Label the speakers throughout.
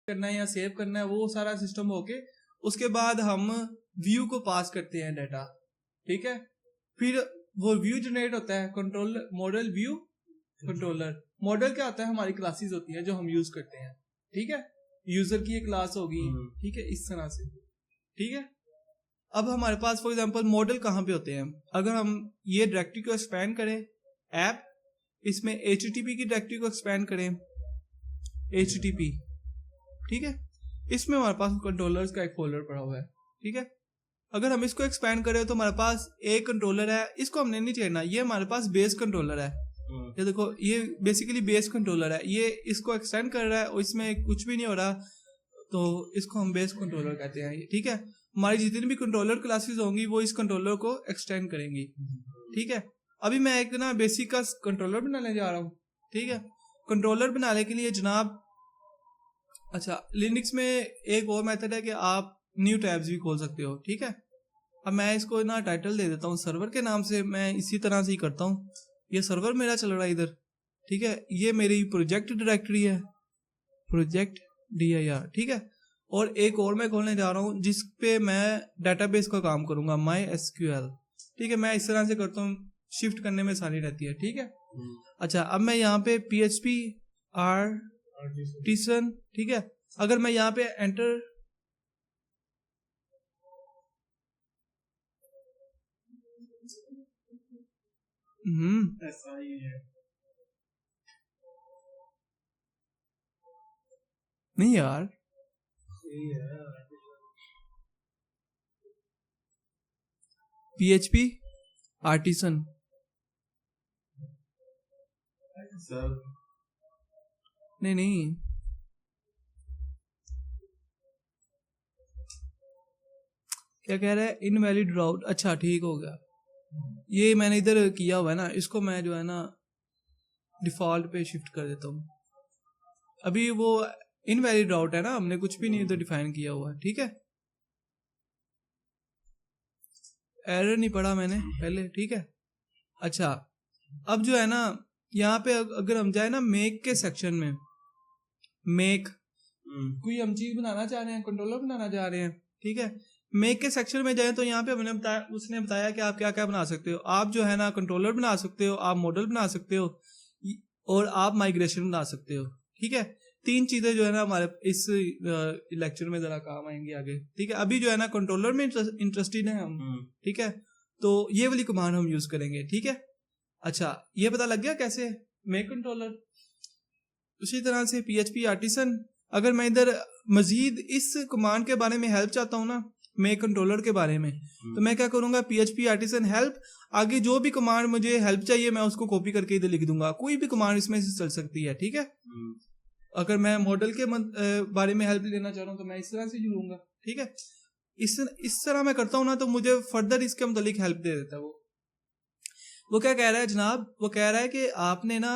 Speaker 1: करना है या सेव करना है, वो सारा सिस्टम होके उसके बाद हम व्यू को पास करते हैं डाटा, ठीक है। फिर वो व्यू जनरेट होता है, controller model view controller. Model क्या होता है, हमारी क्लासेस होती हैं जो हम यूज करते हैं, ठीक है। यूजर की एक क्लास होगी, ठीक है, इस तरह से, ठीक है। अब हमारे पास फॉर एग्जांपल मॉडल कहाँ पे होते हैं, अगर हम ये डायरेक्टरी को एक्सपैंड करें ऐप, इसमें HTTP की डायरेक्टरी को एक्सपैंड करें HTTP, ठीक है, इसमें हमारे पास कंट्रोलर्स का एक फोल्डर पड़ा हुआ है, ठीक है। अगर हम इसको एक्सपैंड करें तो हमारे पास एक कंट्रोलर है, इसको हमने नहीं छेड़ना, ये हमारे पास बेस कंट्रोलर है। ये देखो, ये बेसिकली बेस कंट्रोलर है, ये इसको एक्सटेंड कर रहा है और इसमें कुछ भी नहीं हो रहा, तो इसको हम बेस कंट्रोलर कहते हैं, ठीक है। हमारी जितनी भी कंट्रोलर क्लासेस होंगी वो इस कंट्रोलर को एक्सटेंड करेंगी, ठीक है। अभी मैं एक ना बेसिक का कंट्रोलर बनाने जा रहा हूँ, ठीक है। कंट्रोलर बनाने के लिए जनाब, अच्छा, लिनक्स में एक और मेथड है कि आप न्यू टैब्स भी खोल सकते हो, ठीक है। अब मैं इसको ना टाइटल दे देता हूँ सर्वर के नाम से, मैं इसी तरह से ही करता हूँ। ये सर्वर मेरा चल रहा है इधर, ठीक है। ये मेरी प्रोजेक्ट डायरेक्टरी है, प्रोजेक्ट dir, ठीक है। और एक और मैं खोलने जा रहा हूँ जिस पे मैं डाटाबेस का काम करूंगा, MySQL, ठीक है। मैं इस तरह से करता हूँ, शिफ्ट करने में आसानी रहती है, ठीक है। अच्छा, अब मैं यहाँ पे PHP आर्टिसन, ठीक है। अगर मैं यहाँ पे एंटर,
Speaker 2: ऐसा ही है
Speaker 1: नहीं यार,
Speaker 2: यही है
Speaker 1: PHP आर्टिसन
Speaker 2: सब।
Speaker 1: नहीं, क्या कह रहा है, इनवैलिड राउट, अच्छा ठीक हो गया। ये मैंने इधर किया हुआ है ना, इसको मैं जो है ना डिफॉल्ट पे शिफ्ट कर देता हूँ। अभी वो इनवैलिड राउट है ना, हमने कुछ भी नहीं इधर डिफाइन किया हुआ है, ठीक है। एरर नहीं पड़ा मैंने पहले, ठीक है। अच्छा, अब जो है ना यहाँ पे अगर हम जाए ना मेक के सेक्शन में, मेक कोई हम चीज बनाना चाह रहे हैं, कंट्रोलर बनाना चाह रहे हैं, ठीक है। मेक के सेक्शन में जाए तो यहाँ पे हमने बताया, उसने बताया कि आप क्या क्या बना सकते हो। आप जो है ना कंट्रोलर बना सकते हो, आप मॉडल बना सकते हो, और आप माइग्रेशन बना सकते हो, ठीक है। 3 चीजें जो है ना हमारे इस लेक्चर में जरा काम आएंगी आगे, ठीक है। अभी जो है ना कंट्रोलर में इंटरेस्टेड है हम, ठीक है। तो ये वाली कमांड हम यूज करेंगे, ठीक है। अच्छा, ये पता लग गया कैसे मेक कंट्रोलर। उसी तरह से PHP आर्टिसन, अगर मैं इधर मजीद इस कमांड के बारे में हेल्प चाहता हूँ ना, मेक कंट्रोलर के बारे में, तो मैं क्या करूंगा, PHP आर्टिसन हेल्प, आगे जो भी कमांड मुझे हेल्प चाहिए मैं उसको कॉपी करके इधर लिख दूंगा। कोई भी कमांड इसमें से चल सकती है, ठीक है। अगर मैं मॉडल के बारे में हेल्प लेना चाह रहा हूँ तो मैं इस तरह से जुड़ूंगा, ठीक है। इस तरह मैं करता हूँ ना, तो मुझे फर्दर इसके मुतालिक हेल्प दे देता है वो क्या कह रहा है जनाब, वो कह रहा है कि आपने ना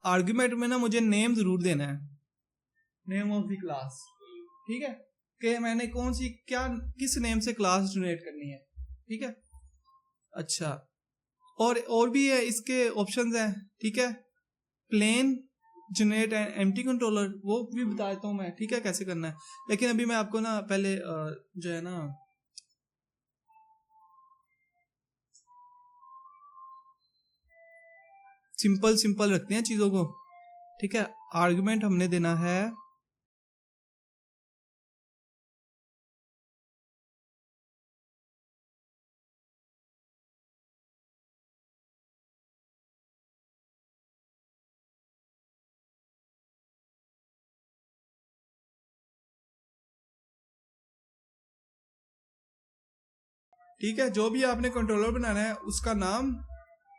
Speaker 1: आर्गुमेंट में ना मुझे नेम जरूर देना है, नेम ऑफ द क्लास, ठीक है, कि मैंने कौन सी क्या किस नेम से क्लास जनरेट करनी है, ठीक है। अच्छा, और भी है इसके ऑप्शंस हैं, ठीक है। प्लेन जनरेट एम्प्टी कंट्रोलर, वो भी बता देता हूँ मैं, ठीक है, कैसे करना है। लेकिन अभी मैं आपको ना पहले जो है ना सिंपल रखते हैं चीजों को, ठीक है। आर्गुमेंट हमने देना है ठीक है। जो भी आपने कंट्रोलर बनाना है उसका नाम,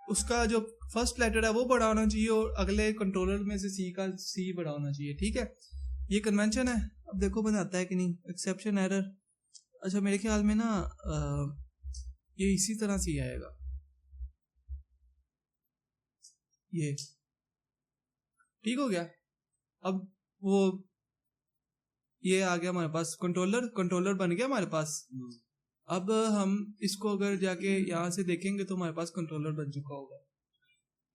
Speaker 1: उसका जो फर्स्ट लेटर है वो बड़ा होना चाहिए, और अगले कंट्रोलर में से सी का सी बड़ा होना चाहिए, ठीक है। ये कन्वेंशन है। अब देखो बनाता है कि नहीं, एक्सेप्शन एरर। अच्छा, मेरे ख्याल में ना ये इसी तरह से ही आएगा, ये ठीक हो गया। अब वो ये आ गया हमारे पास, कंट्रोलर बन गया हमारे पास। अब हम इसको अगर जाके यहाँ से देखेंगे तो हमारे पास कंट्रोलर बन चुका होगा,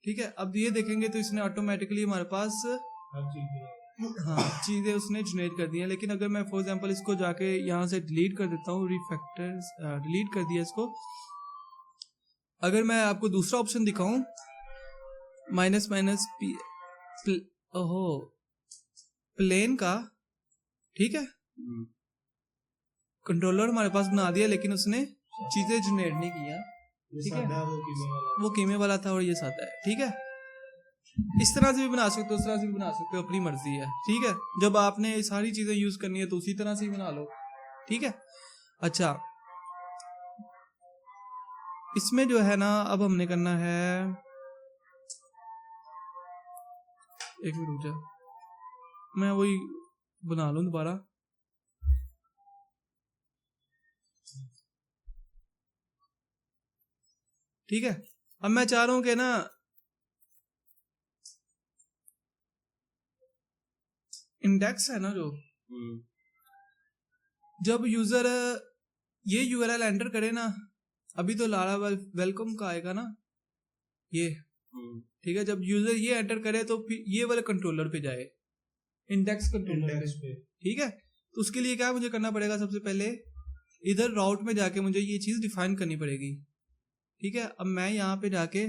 Speaker 1: ठीक है। अब ये देखेंगे तो इसने ऑटोमेटिकली हमारे पास हाँ चीज़ें उसने जनरेट कर दी हैं। लेकिन अगर मैं फॉर एग्जांपल इसको जाके यहाँ से डिलीट कर देता हूँ, रिफैक्टर्स डिलीट कर दिया इसको, अगर मैं आपको दूसरा ऑप्शन दिखाऊं माइनस माइनस ओहो प्लेन का, ठीक है, कंट्रोलर हमारे पास बना दिया लेकिन उसने चीज़ें जनरेट नहीं किया, ठीक है, वो कीमे वाला था और ये सादा है, ठीक है। इस तरह से भी बना सकते हो, उस तरह से भी बना सकते हो, अपनी मर्जी है, ठीक है। जब आपने सारी चीजें यूज करनी है तो उसी तरह से ही बना लो, ठीक है। अच्छा इसमें जो है ना अब हमने करना है, एक मिनट रुक जा, मैं वही बना लूं दोबारा। ठीक है, अब मैं चाह रहा हूं कि ना इंडेक्स है ना जो, जब यूजर ये यूआरएल एंटर करे ना, अभी तो लारा वेलकम का आएगा ना ये, ठीक है, जब यूजर ये एंटर करे तो फिर ये वाले कंट्रोलर पे जाए, इंडेक्स कंट्रोलर पे, ठीक है। तो उसके लिए क्या मुझे करना पड़ेगा, सबसे पहले इधर राउट में जाके मुझे ये चीज डिफाइन करनी पड़ेगी, ठीक है। अब मैं यहाँ पे जाके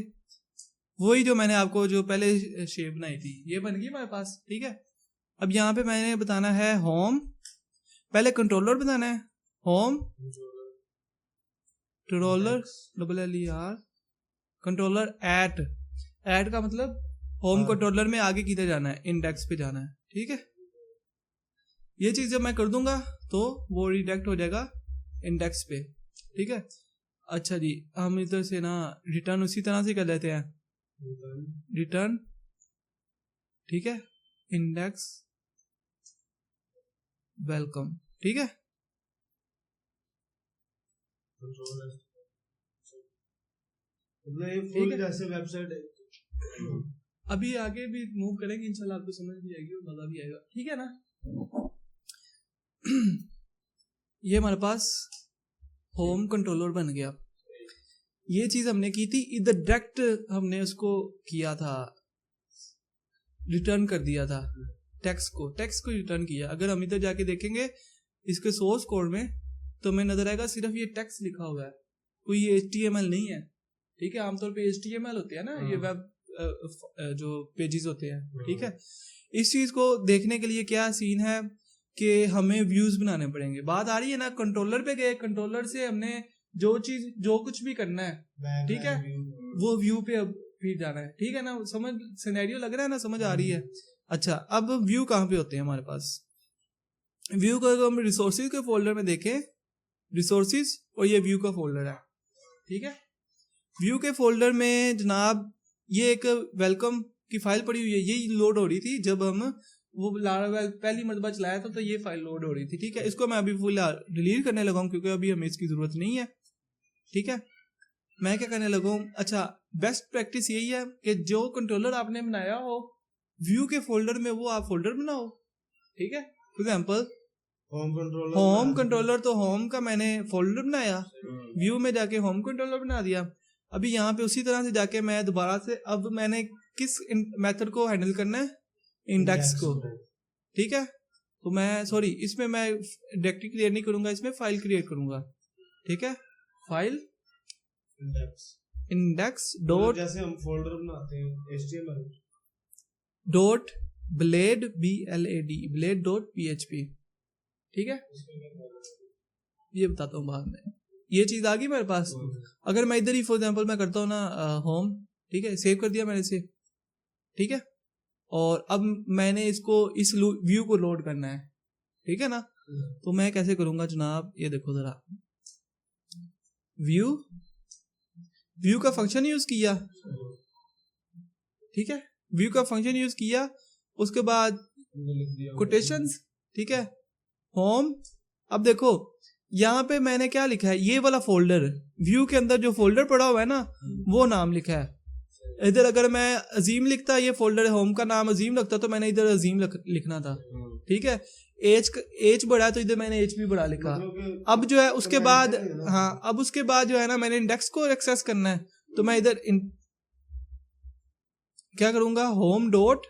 Speaker 1: वही जो मैंने आपको जो पहले शेप बनाई थी ये बन गई हमारे पास, ठीक है। अब यहाँ पे मैंने बताना है होम, पहले कंट्रोलर बताना है, home controller LLER controller at का मतलब होम कंट्रोलर में आगे किधर जाना है, इंडेक्स पे जाना है, ठीक है। ये चीज जब मैं कर दूंगा तो वो रिडायरेक्ट हो जाएगा इंडेक्स पे, ठीक है। अच्छा जी, हम इधर से ना रिटर्न उसी तरह से कर लेते हैं, रिटर्न, ठीक है, इंडेक्स वेलकम, ठीक है।
Speaker 2: जैसे वेबसाइट
Speaker 1: अभी आगे भी मूव करेंगे इंशाल्लाह, आपको समझ भी आएगी और मजा भी आएगा, ठीक है ना। ये हमारे पास होम कंट्रोलर बन गया, ये चीज हमने की थी इधर, डायरेक्ट हमने उसको किया था, रिटर्न कर दिया था टेक्स्ट को रिटर्न किया। अगर हम इधर जाके देखेंगे इसके सोर्स कोड में तो हमें नजर आएगा सिर्फ ये टेक्स्ट लिखा हुआ है, कोई ये HTML नहीं है, ठीक है। आमतौर पे HTML होते हैं ना ये वेब जो पेजेस होते हैं, ठीक है। इस चीज को देखने के लिए क्या सीन है कि हमें व्यूज बनाने पड़ेंगे। बात आ रही है ना, कंट्रोलर पे गए, कंट्रोलर से हमने जो कुछ भी करना है, ठीक है, वो व्यू पे अब फिर जाना है, ठीक है ना। समझ सिनेरियो लग रहा है ना, समझ आ रही है। अच्छा अब व्यू कहाँ पे होते हैं हमारे पास, व्यू को अगर हम रिसोर्सिस के फोल्डर में देखें, रिसोर्सिस और ये व्यू का फोल्डर है, ठीक है। व्यू के फोल्डर में जनाब ये एक वेलकम की फाइल पड़ी हुई है, यही लोड हो रही थी जब हम वो लारावेल पहली मरतबा चलाया था, तो ये फाइल लोड हो रही थी, ठीक है। इसको मैं अभी फुल डिलीट करने लगा हूँ क्योंकि अभी हमें इसकी जरूरत नहीं है, ठीक है। मैं क्या करने लगा हूँ, अच्छा बेस्ट प्रैक्टिस यही है कि जो कंट्रोलर आपने बनाया हो व्यू के फोल्डर में वो आप फोल्डर बनाओ, ठीक है। फॉर एग्जाम्पल होम कंट्रोलर, तो होम का मैंने फोल्डर बनाया, व्यू में जाके होम कंट्रोलर बना दिया। अभी यहाँ पे उसी तरह से जाके मैं दोबारा से, अब मैंने किस मेथड को हैंडल करना है, इंडेक्स को, ठीक है। तो मैं सॉरी इसमें मैं डायरेक्टली क्रिएट नहीं करूंगा, इसमें फाइल क्रिएट करूंगा, ठीक है। फाइल इंडेक्स डॉट,
Speaker 2: जैसे हम फोल्डर बनाते हैं HTML
Speaker 1: dot blade blade dot PHP, ठीक है। ये बताता हूँ बाद में, ये चीज आ गई मेरे पास। अगर मैं इधर ही फॉर एग्जांपल मैं करता हूँ ना होम, ठीक है, सेव कर दिया मैंने इसे, ठीक है। और अब मैंने इसको इस व्यू को लोड करना है, ठीक है ना। तो मैं कैसे करूंगा जनाब, ये देखो जरा, व्यू का फंक्शन यूज किया, ठीक है, व्यू का फंक्शन यूज किया, उसके बाद कोटेशंस, ठीक है, होम। अब देखो यहाँ पे मैंने क्या लिखा है, ये वाला फोल्डर, व्यू के अंदर जो फोल्डर पड़ा हुआ है ना वो नाम लिखा है। इधर अगर मैं अजीम लिखता, ये फोल्डर होम का नाम अजीम लगता, तो मैंने इधर अजीम लिखना था, ठीक है। एच बढ़ा तो इधर मैंने एच भी बढ़ा लिखा। अब जो है उसके बाद, हाँ अब उसके बाद जो है ना मैंने इंडेक्स को एक्सेस करना है, तो मैं इधर क्या करूंगा, होम डॉट